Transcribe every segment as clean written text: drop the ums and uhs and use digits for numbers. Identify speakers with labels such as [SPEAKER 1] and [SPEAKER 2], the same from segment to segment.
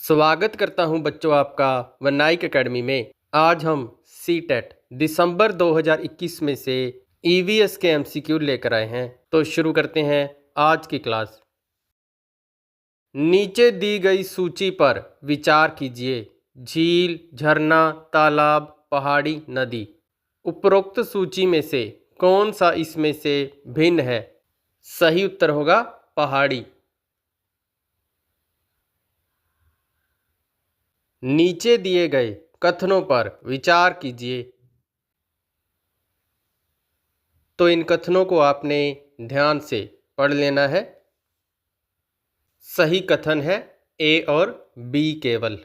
[SPEAKER 1] स्वागत करता हूं बच्चों आपका वनाइक एकेडमी में। आज हम सीटेट दिसंबर 2021 में से ईवीएस के एमसीक्यू लेकर आए हैं। तो शुरू करते हैं आज की क्लास। नीचे दी गई सूची पर विचार कीजिए। झील, झरना, तालाब, पहाड़ी, नदी। उपरोक्त सूची में से कौन सा इसमें से भिन्न है? सही उत्तर होगा पहाड़ी। नीचे दिए गए कथनों पर विचार कीजिए। तो इन कथनों को आपने ध्यान से पढ़ लेना है। सही कथन है ए और बी केवल।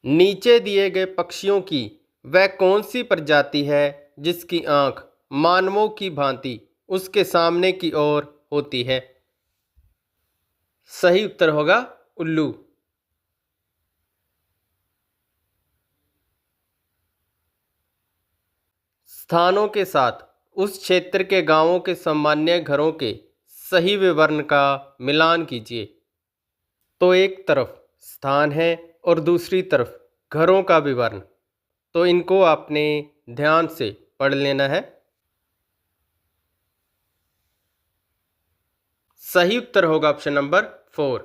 [SPEAKER 1] नीचे दिए गए पक्षियों की वह कौन सी प्रजाति है जिसकी आंख मानवों की भांति उसके सामने की ओर होती है? सही उत्तर होगा उल्लू। स्थानों के साथ उस क्षेत्र के गांवों के सामान्य घरों के सही विवरण का मिलान कीजिए। तो एक तरफ स्थान है और दूसरी तरफ घरों का विवरण, तो इनको आपने ध्यान से पढ़ लेना है। सही उत्तर होगा ऑप्शन नंबर 4।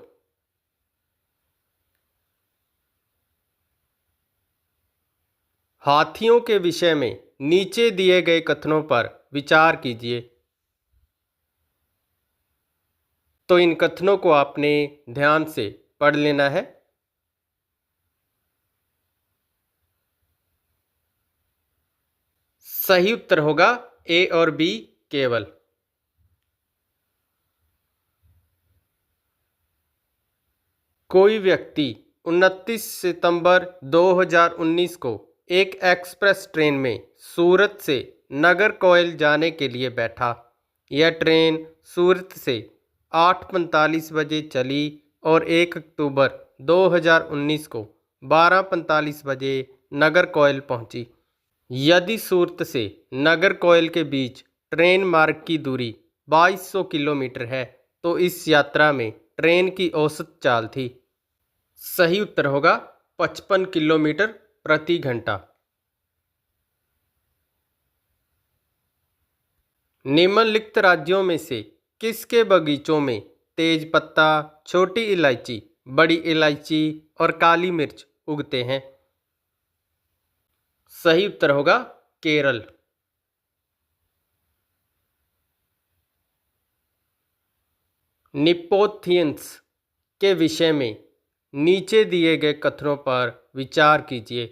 [SPEAKER 1] हाथियों के विषय में नीचे दिए गए कथनों पर विचार कीजिए। तो इन कथनों को आपने ध्यान से पढ़ लेना है। सही उत्तर होगा ए और बी केवल। कोई व्यक्ति 29 सितंबर 2019 को एक एक्सप्रेस ट्रेन में सूरत से नागरकोइल जाने के लिए बैठा। यह ट्रेन सूरत से 8:45 बजे चली और 1 अक्टूबर 2019 को 12:45 बजे नागरकोइल पहुंची। यदि सूरत से नागरकोइल के बीच ट्रेन मार्ग की दूरी 2200 किलोमीटर है तो इस यात्रा में ट्रेन की औसत चाल थी। सही उत्तर होगा 55 किलोमीटर प्रति घंटा। निम्नलिखित राज्यों में से किसके बगीचों में तेज पत्ता, छोटी इलायची, बड़ी इलायची और काली मिर्च उगते हैं? सही उत्तर होगा केरल। निपोथियंस के विषय में नीचे दिए गए कथनों पर विचार कीजिए।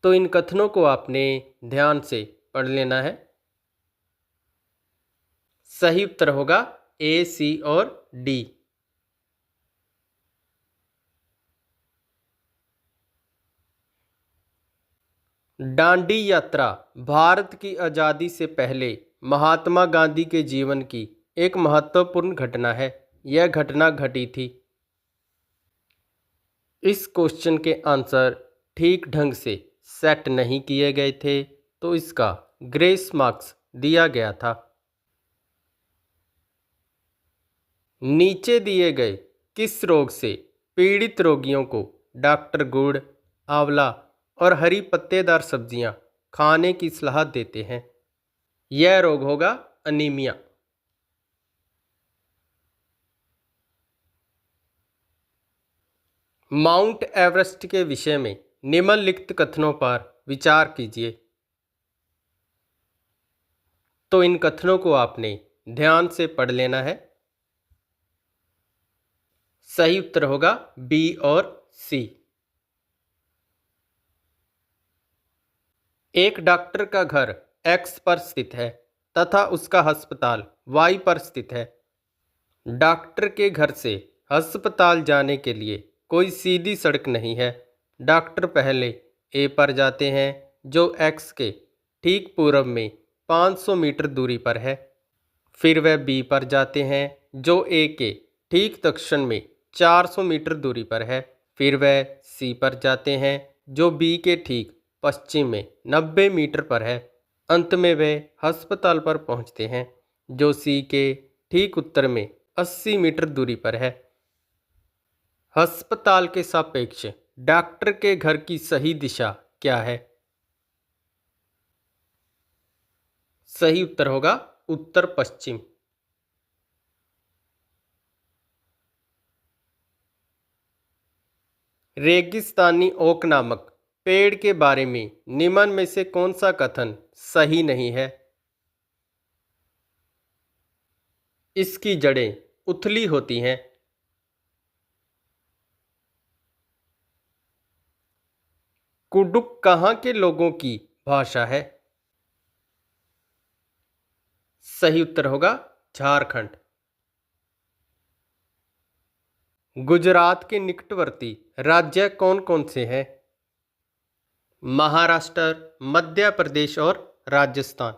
[SPEAKER 1] तो इन कथनों को आपने ध्यान से पढ़ लेना है। सही उत्तर होगा ए, सी और डी। दांडी यात्रा भारत की आज़ादी से पहले महात्मा गांधी के जीवन की एक महत्वपूर्ण घटना है। यह घटना घटी थी। इस क्वेश्चन के आंसर ठीक ढंग से सेट नहीं किए गए थे तो इसका ग्रेस मार्क्स दिया गया था। नीचे दिए गए किस रोग से पीड़ित रोगियों को डॉक्टर गुड़, आंवला और हरी पत्तेदार सब्जियां खाने की सलाह देते हैं? यह रोग होगा अनीमिया। माउंट एवरेस्ट के विषय में निम्नलिखित कथनों पर विचार कीजिए। तो इन कथनों को आपने ध्यान से पढ़ लेना है। सही उत्तर होगा बी और सी। एक डॉक्टर का घर एक्स पर स्थित है तथा उसका अस्पताल वाई पर स्थित है। डॉक्टर के घर से अस्पताल जाने के लिए कोई सीधी सड़क नहीं है। डॉक्टर पहले ए पर जाते हैं जो एक्स के ठीक पूर्व में 500 मीटर दूरी पर है। फिर वह बी पर जाते हैं जो ए के ठीक दक्षिण में 400 मीटर दूरी पर है। फिर वह सी पर जाते हैं जो बी के ठीक पश्चिम में 90 मीटर पर है। अंत में वे अस्पताल पर पहुंचते हैं जो सी के ठीक उत्तर में 80 मीटर दूरी पर है। अस्पताल के सापेक्ष डॉक्टर के घर की सही दिशा क्या है? सही उत्तर होगा उत्तर पश्चिम। रेगिस्तानी ओक नामक पेड़ के बारे में निम्न में से कौन सा कथन सही नहीं है? इसकी जड़ें उथली होती हैं। कुडुक कहाँ के लोगों की भाषा है? सही उत्तर होगा झारखंड। गुजरात के निकटवर्ती राज्य कौन कौन से हैं? महाराष्ट्र, मध्य प्रदेश और राजस्थान।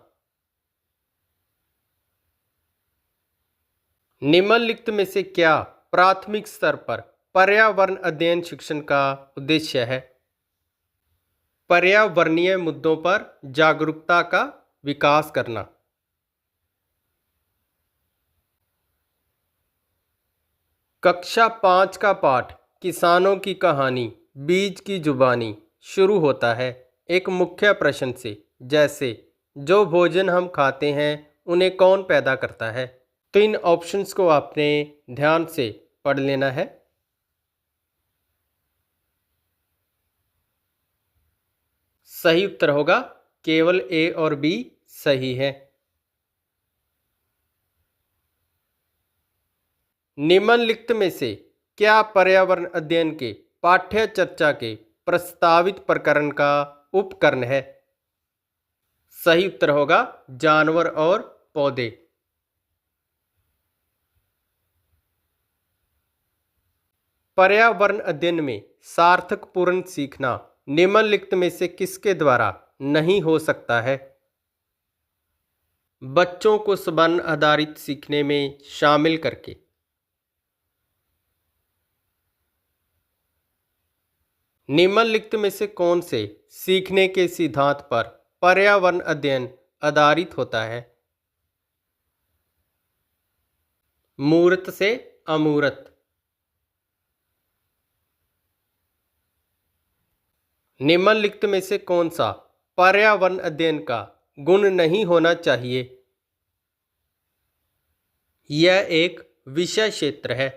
[SPEAKER 1] निम्नलिखित में से क्या प्राथमिक स्तर पर पर्यावरण अध्ययन शिक्षण का उद्देश्य है? पर्यावरणीय मुद्दों पर जागरूकता का विकास करना। कक्षा 5 का पाठ किसानों की कहानी बीज की जुबानी शुरू होता है एक मुख्य प्रश्न से, जैसे जो भोजन हम खाते हैं उन्हें कौन पैदा करता है? तो इन ऑप्शंस को आपने ध्यान से पढ़ लेना है। सही उत्तर होगा केवल ए और बी सही है। निम्नलिखित में से क्या पर्यावरण अध्ययन के पाठ्य चर्चा के प्रस्तावित प्रकरण का उपकरण है? सही उत्तर होगा जानवर और पौधे। पर्यावरण अध्ययन में सार्थकपूर्ण सीखना निम्नलिखित में से किसके द्वारा नहीं हो सकता है? बच्चों को संबंध आधारित सीखने में शामिल करके। निम्नलिखित में से कौन से सीखने के सिद्धांत पर पर्यावरण अध्ययन आधारित होता है? मूर्त से अमूर्त। निम्नलिखित में से कौन सा पर्यावरण अध्ययन का गुण नहीं होना चाहिए? यह एक विषय क्षेत्र है।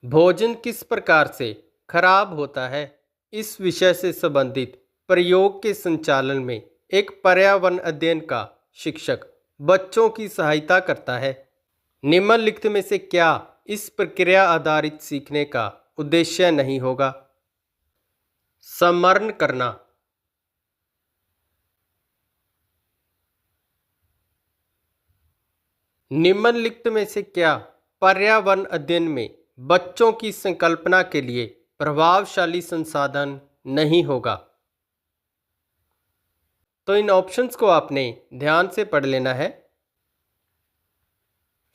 [SPEAKER 1] भोजन किस प्रकार से खराब होता है? इस विषय से संबंधित प्रयोग के संचालन में एक पर्यावरण अध्ययन का शिक्षक बच्चों की सहायता करता है। निम्नलिखित में से क्या इस प्रक्रिया आधारित सीखने का उद्देश्य नहीं होगा? स्मरण करना। निम्नलिखित में से क्या पर्यावरण अध्ययन में बच्चों की संकल्पना के लिए प्रभावशाली संसाधन नहीं होगा? तो इन ऑप्शंस को आपने ध्यान से पढ़ लेना है।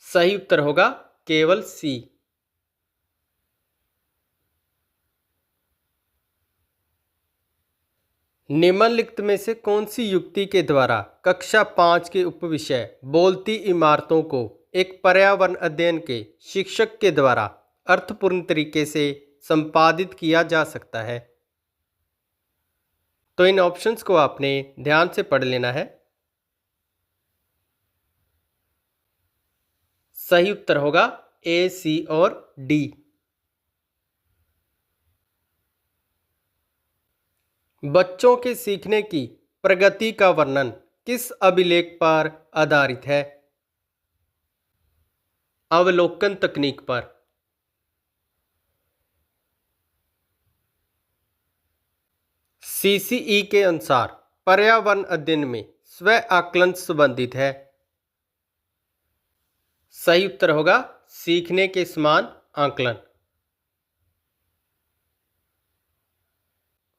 [SPEAKER 1] सही उत्तर होगा केवल सी। निम्नलिखित में से कौन सी युक्ति के द्वारा कक्षा 5 के उपविषय बोलती इमारतों को एक पर्यावरण अध्ययन के शिक्षक के द्वारा अर्थपूर्ण तरीके से संपादित किया जा सकता है? तो इन ऑप्शंस को आपने ध्यान से पढ़ लेना है। सही उत्तर होगा ए, सी और डी। बच्चों के सीखने की प्रगति का वर्णन किस अभिलेख पर आधारित है? अवलोकन तकनीक पर। सीसीई के अनुसार पर्यावरण अध्ययन में स्व आकलन संबंधित है। सही उत्तर होगा सीखने के समान आकलन।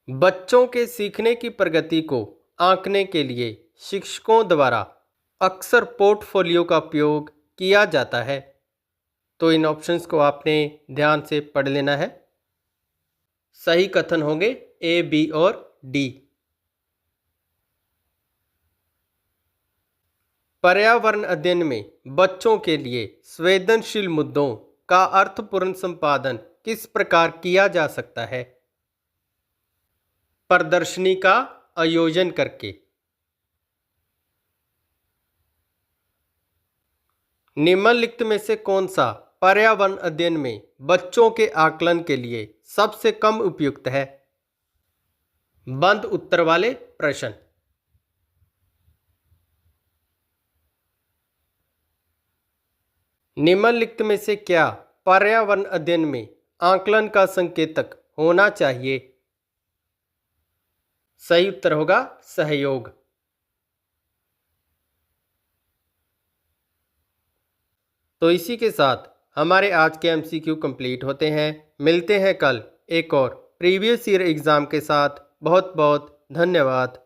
[SPEAKER 1] बच्चों के सीखने की प्रगति को आंकने के लिए शिक्षकों द्वारा अक्सर पोर्टफोलियो का उपयोग किया जाता है। तो इन ऑप्शंस को आपने ध्यान से पढ़ लेना है। सही कथन होंगे ए, बी और डी। पर्यावरण अध्ययन में बच्चों के लिए संवेदनशील मुद्दों का अर्थपूर्ण संपादन किस प्रकार किया जा सकता है? प्रदर्शनी का आयोजन करके। निम्नलिखित में से कौन सा पर्यावरण अध्ययन में बच्चों के आकलन के लिए सबसे कम उपयुक्त है? बंद उत्तर वाले प्रश्न। निम्नलिखित में से क्या पर्यावरण अध्ययन में आकलन का संकेतक होना चाहिए? सही उत्तर होगा सहयोग। तो इसी के साथ हमारे आज के एमसीक्यू कंप्लीट होते हैं। मिलते हैं कल एक और प्रीवियस ईयर एग्ज़ाम के साथ। बहुत बहुत धन्यवाद।